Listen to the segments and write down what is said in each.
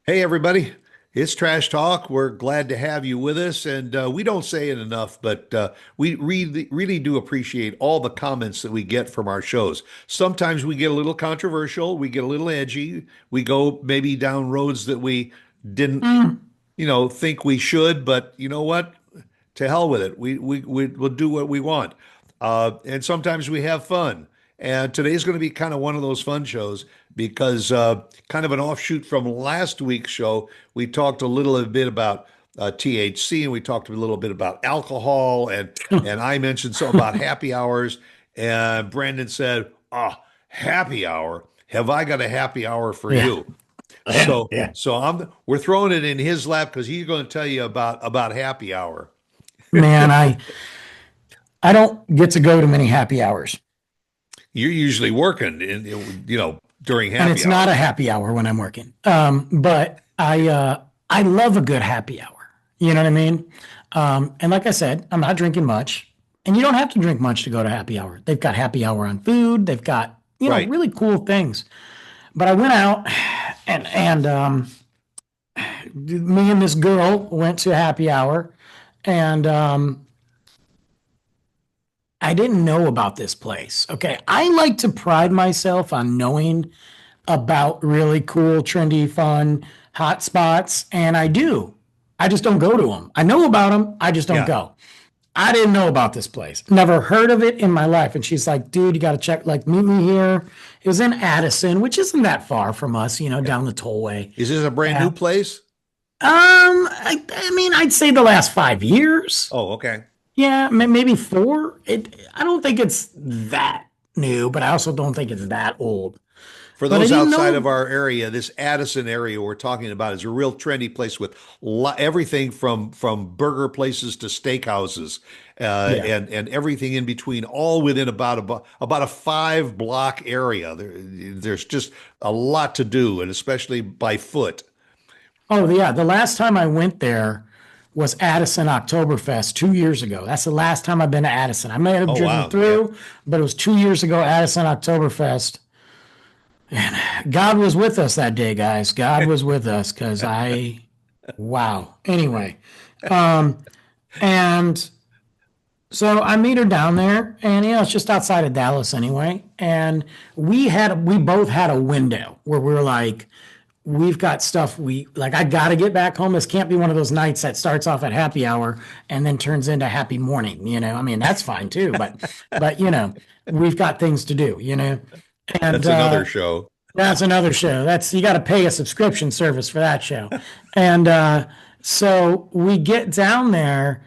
Hey, everybody. It's Trash Talk. We're glad to have you with us. And we don't say it enough, but we really do appreciate all the comments that we get from our shows. Sometimes we get a little controversial, we get a little edgy, we go maybe down roads that we didn't, Mm. think we should, but you know what? To hell with it. We'll do what we want. And sometimes we have fun. And today's going to be kind of one of those fun shows because kind of an offshoot from last week's show, we talked a little bit about THC and we talked a little bit about alcohol and I mentioned something about happy hours and Brandon said, "Oh, happy hour. Have I got a happy hour for Yeah. you?" Yeah. So Yeah. so we're throwing it in his lap because he's going to tell you about happy hour. Man, I don't get to go to many happy hours. You're usually working during And happy it's not hour. a happy hour when I'm working. But I love a good happy hour. You know what I mean? And like I said, I'm not drinking much. And you don't have to drink much to go to happy hour. They've got happy hour on food. They've got, Right. really cool things. But I went out and me and this girl went to happy hour and I didn't know about this place. Okay. I like to pride myself on knowing about really cool, trendy, fun hot spots, and I do. I just don't go to them. I know about them. I just don't Yeah. go. I didn't know about this place. Never heard of it in my life. And she's like, dude, you got to check, like, meet me here. It was in Addison, which isn't that far from us, Yeah. down the tollway. Is this a brand Yeah. new place? I mean, I'd say the last 5 years. Oh, okay. Yeah, maybe four. I don't think it's that new, but I also don't think it's that old. For But I those didn't outside know. of our area, this Addison area we're talking about is a real trendy place with everything from burger places to steakhouses, Yeah. and everything in between, all within about a 5 block area. There's just a lot to do, and especially by foot. Oh, yeah. The last time I went there was Addison Oktoberfest 2 years ago. That's the last time I've been to Addison. I may have Oh, driven wow. Yeah. through, but it was 2 years ago, Addison Oktoberfest. God was with us that day, guys. God was with us because wow. Anyway, um, and so I meet her down there, and it's just outside of Dallas anyway. And we both had a window where we were like, we've got stuff we like. I got to get back home. This can't be one of those nights that starts off at happy hour and then turns into happy morning. I mean, that's fine too, but we've got things to do. And That's another show. that's another show. That's you got to pay a subscription service for that show. And so we get down there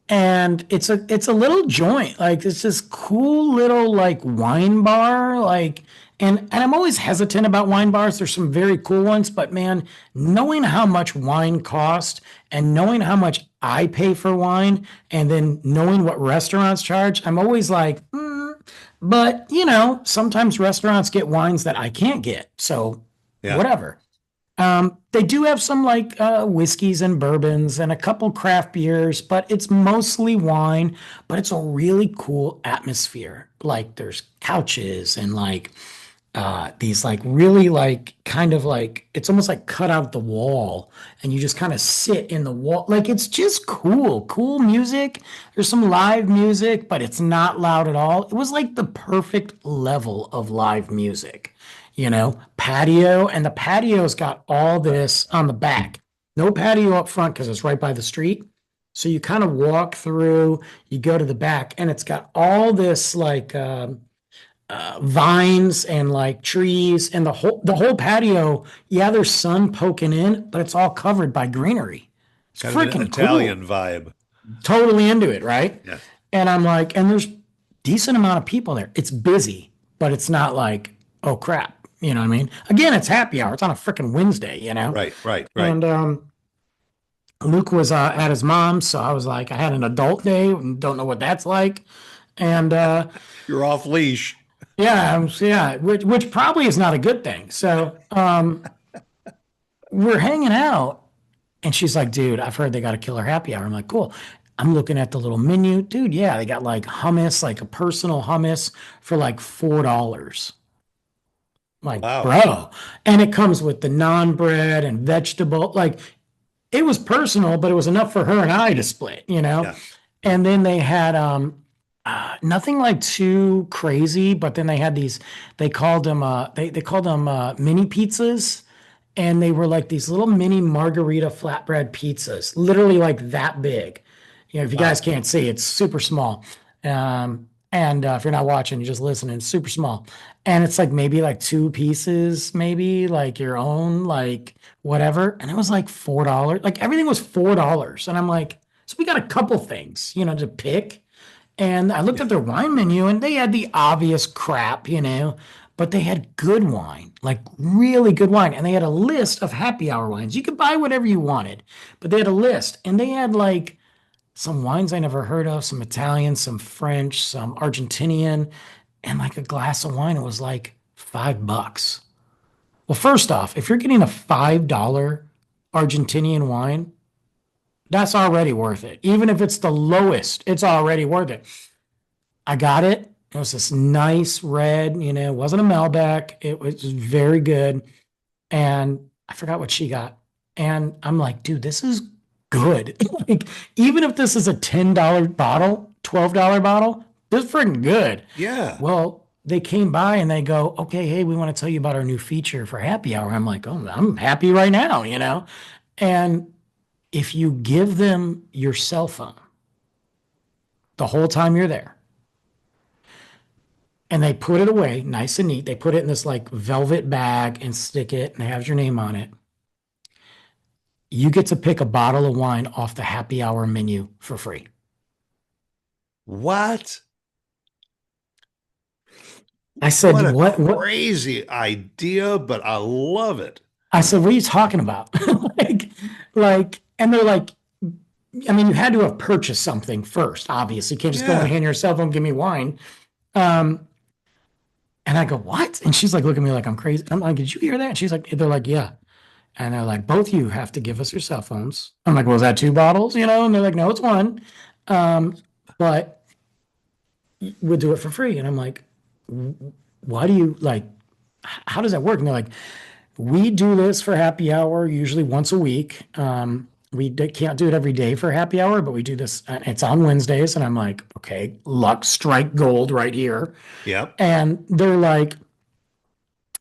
and it's a little joint, like it's this cool little like wine bar, like, and I'm always hesitant about wine bars. There's some very cool ones, but man, knowing how much wine cost and knowing how much I pay for wine and then knowing what restaurants charge, I'm always like, but sometimes restaurants get wines that I can't get, so Yeah. whatever. They do have some like whiskeys and bourbons and a couple craft beers, but it's mostly wine. But it's a really cool atmosphere. Like there's couches and like these like really like kind of like it's almost like cut out the wall, and you just kind of sit in the wall. Like it's just cool music. There's some live music, but it's not loud at all. It was like the perfect level of live music, patio, and the patio's got all this on the back. No patio up front because it's right by the street. So you kind of walk through, you go to the back, and it's got all this like vines and like trees, and the whole patio. Yeah, there's sun poking in, but it's all covered by greenery. It's Kind of an freaking cool. Italian vibe. Totally into it, right? Yeah. And I'm like, and there's decent amount of people there. It's busy, but it's not like, oh crap. You know what I mean? Again, it's happy hour. It's on a freaking Wednesday. Right, right, right. And Luke was at his mom's, so I was like, I had an adult day and don't know what that's like. And You're off leash. yeah, which probably is not a good thing. So we're hanging out, and she's like, dude, I've heard they got a killer happy hour. I'm like, cool. I'm looking at the little menu. Dude, yeah, they got like hummus, like a personal hummus for like $4. Like, Wow. bro. And it comes with the naan bread and vegetable. Like, it was personal, but it was enough for her and I to split, you know? Yeah. And then they had nothing like too crazy, but then they had these, they called them mini pizzas. And they were like these little mini margarita flatbread pizzas, literally like that big. You know, if you guys Wow. can't see, it's super small. And if you're not watching, you're just listening, it's super small. And it's like maybe like two pieces, maybe like your own, like whatever. And it was like $4. Like everything was $4. And I'm like, so we got a couple things, you know, to pick. And I looked Yeah. at their wine menu and they had the obvious crap, you know, but they had good wine, like really good wine. And they had a list of happy hour wines. You could buy whatever you wanted, but they had a list and they had like some wines I never heard of, some Italian, some French, some Argentinian, and like a glass of wine. It was like $5. Well, first off, if you're getting a $5 Argentinian wine, that's already worth it. Even if it's the lowest, it's already worth it. I got it. It was this nice red, you know, it wasn't a Malbec. It was very good. And I forgot what she got. And I'm like, dude, this is good. Like, even if this is a $10 bottle, $12 bottle, this is freaking good. Yeah. Well, they came by and they go, okay, hey, we want to tell you about our new feature for happy hour. I'm like, oh, I'm happy right now, you know? And if you give them your cell phone the whole time you're there, and they put it away nice and neat. They put it in this like velvet bag and stick it and have your name on it. You get to pick a bottle of wine off the happy hour menu for free. What? I What said, a what? crazy idea, but I love it. I said, what are you talking about? like, and they're like, I mean, you had to have purchased something first, obviously. You can't just go and Yeah. hand your cell phone, give me wine. Um, and I go, what? And she's like, looking at me like I'm crazy. I'm like, did you hear that? And she's like, they're like, yeah. And they're like, both you have to give us your cell phones. I'm like, well, is that two bottles? You know? And they're like, no, it's one. Um, but we'll do it for free. And I'm like, why do you like, how does that work? And they're like, we do this for happy hour usually once a week. Can't do it every day for happy hour, but we do this. It's on Wednesdays. And I'm like, okay, luck strike gold right here. Yep. And they're like,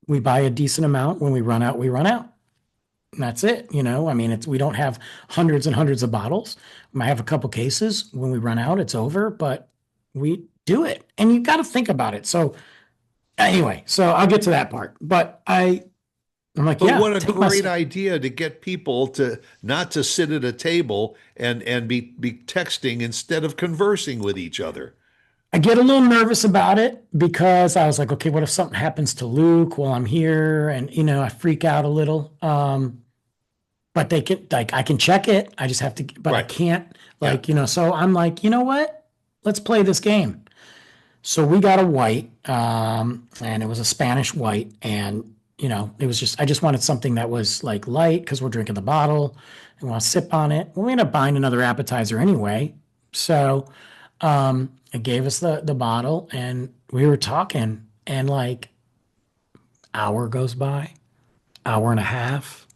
we buy a decent amount. When we run out, we run out. And that's it. You know, I mean, we don't have hundreds and hundreds of bottles. We might have a couple cases. When we run out, it's over, but we do it. And you got to think about it. So anyway, so I'll get to that part. But I'm like, But yeah, what a take my great idea to get people to not to sit at a table and be texting instead of conversing with each other. I get a little nervous about it because I was like, okay, what if something happens to Luke while I'm here? And, you know, I freak out a little. But they can, like, I can check it. I just have to, but I Right. can't, Yeah. like, you know, so I'm like, you know what? Let's play this game. So we got a white, and it was a Spanish white. And, you know, it was just, I just wanted something that was like light because we're drinking the bottle and want to sip on it. Well, we ended up buying another appetizer anyway. So, it gave us the bottle and we were talking and like hour goes by, hour and a half.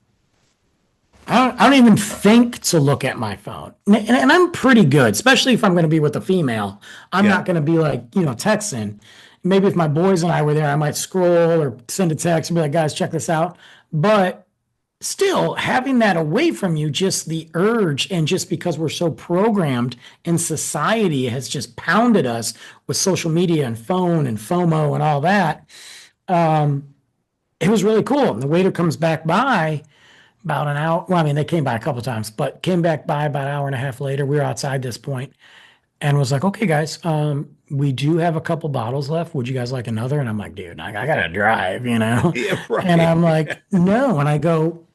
I don't even think to look at my phone. And I'm pretty good, especially if I'm going to be with a female. I'm Yeah. not going to be like, you know, texting. Maybe if my boys and I were there, I might scroll or send a text and be like, guys, check this out. But still, having that away from you, just the urge, and just because we're so programmed in society has just pounded us with social media and phone and FOMO and all that. It was really cool. And the waiter comes back by about an hour. Well, I mean, they came by a couple times, but came back by about an hour and a half later. We were outside this point and was like, okay, guys, we do have a couple bottles left. Would you guys like another? And I'm like, dude, I gotta drive, you know? Yeah, And I'm right. like, no. And I go,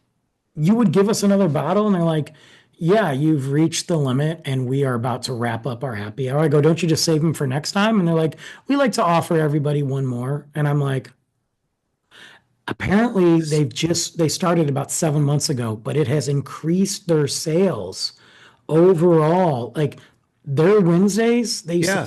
you would give us another bottle? And they're like, yeah, you've reached the limit and we are about to wrap up our happy hour. I go, don't you just save them for next time? And they're like, we like to offer everybody one more. And I'm like, apparently they started about 7 months ago, but it has increased their sales overall. Like their Wednesdays, Yeah.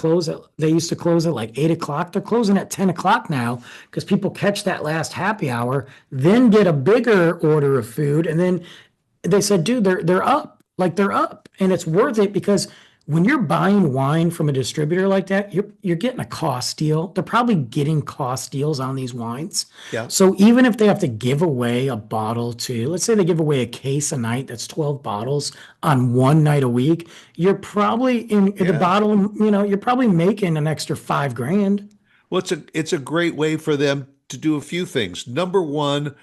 they used to close at like 8 o'clock. They're closing at 10 o'clock now because people catch that last happy hour, then get a bigger order of food. And then they said, dude, they're up. Like they're up. And it's worth it because when you're buying wine from a distributor like that, you're getting a cost deal. They're probably getting cost deals on these wines. Yeah. So even if they have to give away a bottle to, let's say they give away a case a night, that's 12 bottles on one night a week, you're probably in the Yeah. bottle, you're probably making an extra 5 grand. Well, it's a great way for them to do a few things. Number one,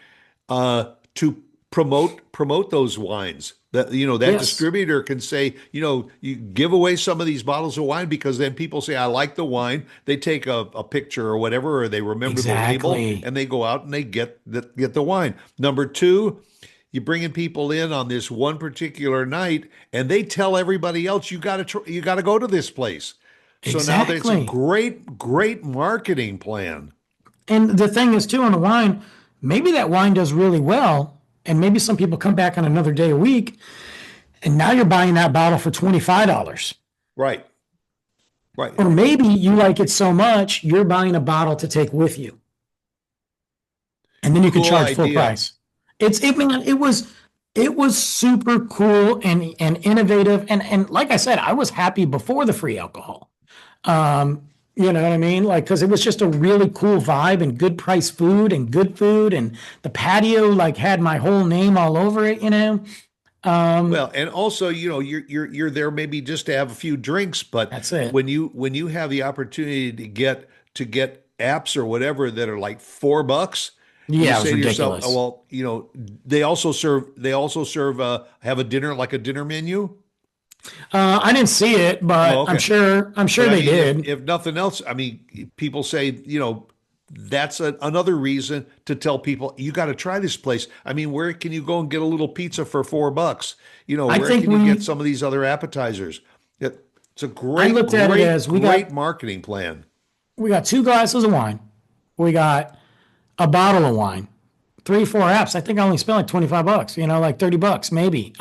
to promote those wines. That that Yes, distributor can say, you give away some of these bottles of wine because then people say, I like the wine. They take a picture or whatever, or they remember the label exactly. and they go out and they get the wine. Number two, you're bringing people in on this one particular night and they tell everybody else you got to go to this place. So now that's a Exactly. great marketing plan. And the thing is, too, on the wine, maybe that wine does really well, and maybe some people come back on another day a week, and now you're buying that bottle for $25. Right. Right. Or maybe you like it so much, you're buying a bottle to take with you, and then you can Cool charge full idea. price. Man, it was super cool and innovative, and like I said, I was happy before the free alcohol. You know what I mean? Like, because it was just a really cool vibe and good price food, and the patio like had my whole name all over it. Um, Well, and also, you're there maybe just to have a few drinks, but that's it. when you have the opportunity to get apps or whatever that are like $4, you Yeah, it was say to yourself, oh, ridiculous. well, they also serve have a dinner like a dinner menu. I didn't see it, Oh, but I'm okay. sure I'm sure But I they mean, if did. if nothing else, I mean, people say, that's another reason to tell people you got to try this place. I mean, where can you go and get a little pizza for $4? I Where think can you get we some of these other appetizers? It's a I great, looked at it great, as great marketing plan. we got 2 glasses of wine, we got a bottle of wine, 3, 4 apps. I think I only spent like $25. Like $30 maybe.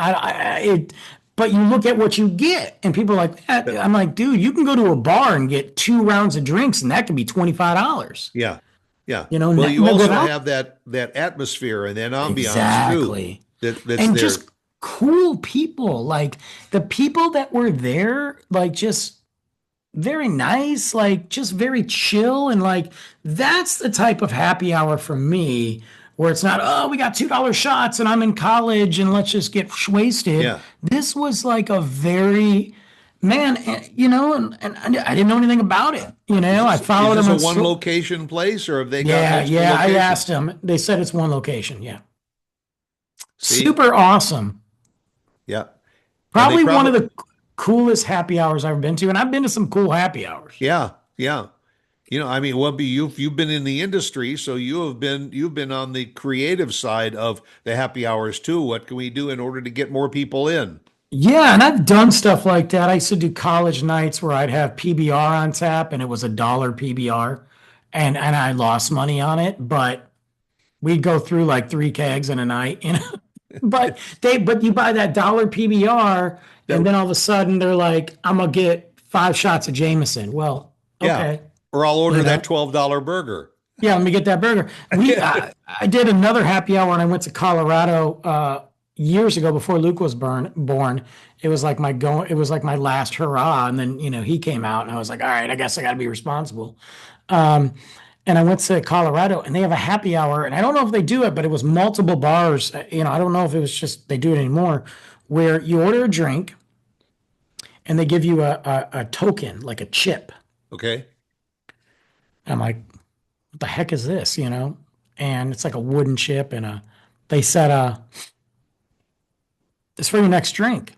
But you look at what you get, and people are like that. I'm like, dude, you can go to a bar and get 2 rounds of drinks, and that could be $25. Yeah, yeah. You know, Well, you also without have that atmosphere and that ambiance too. exactly. That's And there. just cool people. Like the people that were there, like just very nice, like just very chill. And like that's the type of happy hour for me where it's not, oh, we got $2 shots and I'm in college and let's just get wasted. Yeah. This was like a very, man, and I didn't know anything about it. Is I this is followed this him a on one so, location place or have they got yeah, multiple yeah. I asked locations? him. They said it's one location. Yeah. See? Super awesome. Yeah. And they Probably one of probably the coolest happy hours I've been to, and I've been to some cool happy hours. Yeah, yeah. I mean, Webby, you've been in the industry, so you've been on the creative side of the happy hours too. What can we do in order to get more people in? Yeah, and I've done stuff like that. I used to do college nights where I'd have PBR on tap, and it was $1 PBR, and I lost money on it, but we'd go through like 3 kegs in a night. But you buy that $1 PBR, and That then all of a sudden they're like, I'm gonna get 5 shots of Jameson. Well, yeah. okay, Or I'll you order that know. $12 burger. Yeah, let me get that burger. I did another happy hour when I went to Colorado years ago before Luke was born. It was like it was like my last hurrah, and then he came out, and I was like, all right, I guess I got to be responsible. Um, and I went to Colorado, and they have a happy hour, and I don't know if they do it, but it was multiple bars. I don't know if it was just they do it anymore, where you order a drink, and they give you a token, like a chip. Okay. And I'm like, what the heck is this? And it's like a wooden chip, and they said, it's for your next drink.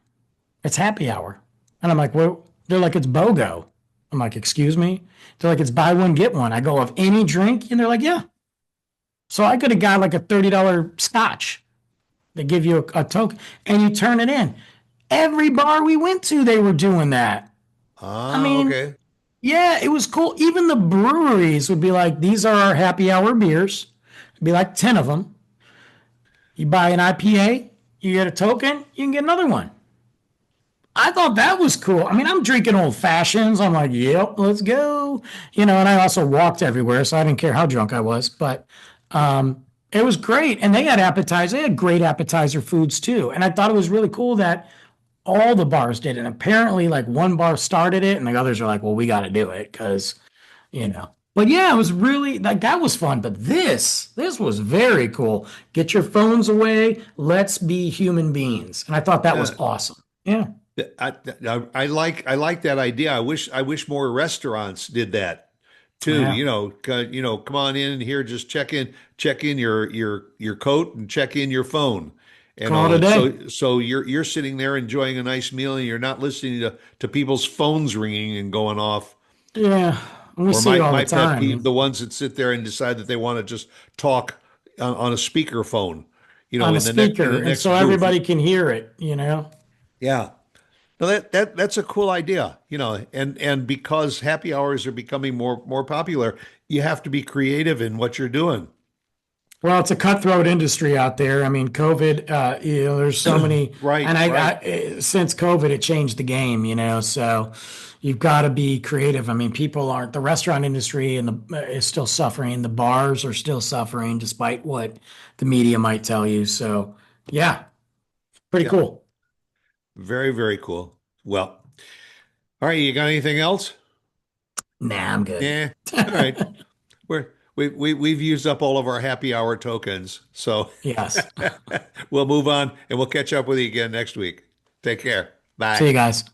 It's happy hour. And I'm like, well, they're like, it's BOGO. I'm like, excuse me? They're like, it's buy one, get one. I go, of any drink? And they're like, yeah. So I could have got like a $30 scotch. They give you a token and you turn it in. Every bar we went to, they were doing that. I Ah, mean, okay. yeah, it was cool. Even the breweries would be like, these are our happy hour beers. It'd be like 10 of them. You buy an IPA, you get a token, you can get another one. I thought that was cool. I mean, I'm drinking old fashions. I'm like, yep, let's go. And I also walked everywhere, so I didn't care how drunk I was. But it was great. And they had appetizers. They had great appetizer foods too. And I thought it was really cool that all the bars did. And apparently, like one bar started it, and the others are like, well, we got to do it because, you know. But yeah, it was really like that was fun. But this was very cool. Get your phones away. Let's be human beings. And I thought that was Yeah. awesome. Yeah. I like that idea. I wish more restaurants did that too. Yeah. Come on in here, just check in your coat and check in your phone and Call all it a that. day. So you're sitting there enjoying a nice meal and you're not listening to people's phones ringing and going off. Yeah. We Or see it my all the my pet peeve, time the ones that sit there and decide that they want to just talk on a speaker phone, on a in speaker. the And next so booth. everybody can hear it. Yeah. No, that's a cool idea, and because happy hours are becoming more popular, you have to be creative in what you're doing. Well, it's a cutthroat industry out there. I mean, COVID, there's so many, Right, and right. since COVID, it changed the game. So you've got to be creative. I mean, people aren't, the restaurant industry is still suffering. The bars are still suffering despite what the media might tell you. So yeah, pretty Yeah, cool. very, very cool. Well, all right, you got anything else? Nah, I'm good. Yeah. All right. We've used up all of our happy hour tokens, so Yes. we'll move on and we'll catch up with you again next week. Take care. See you Bye. guys.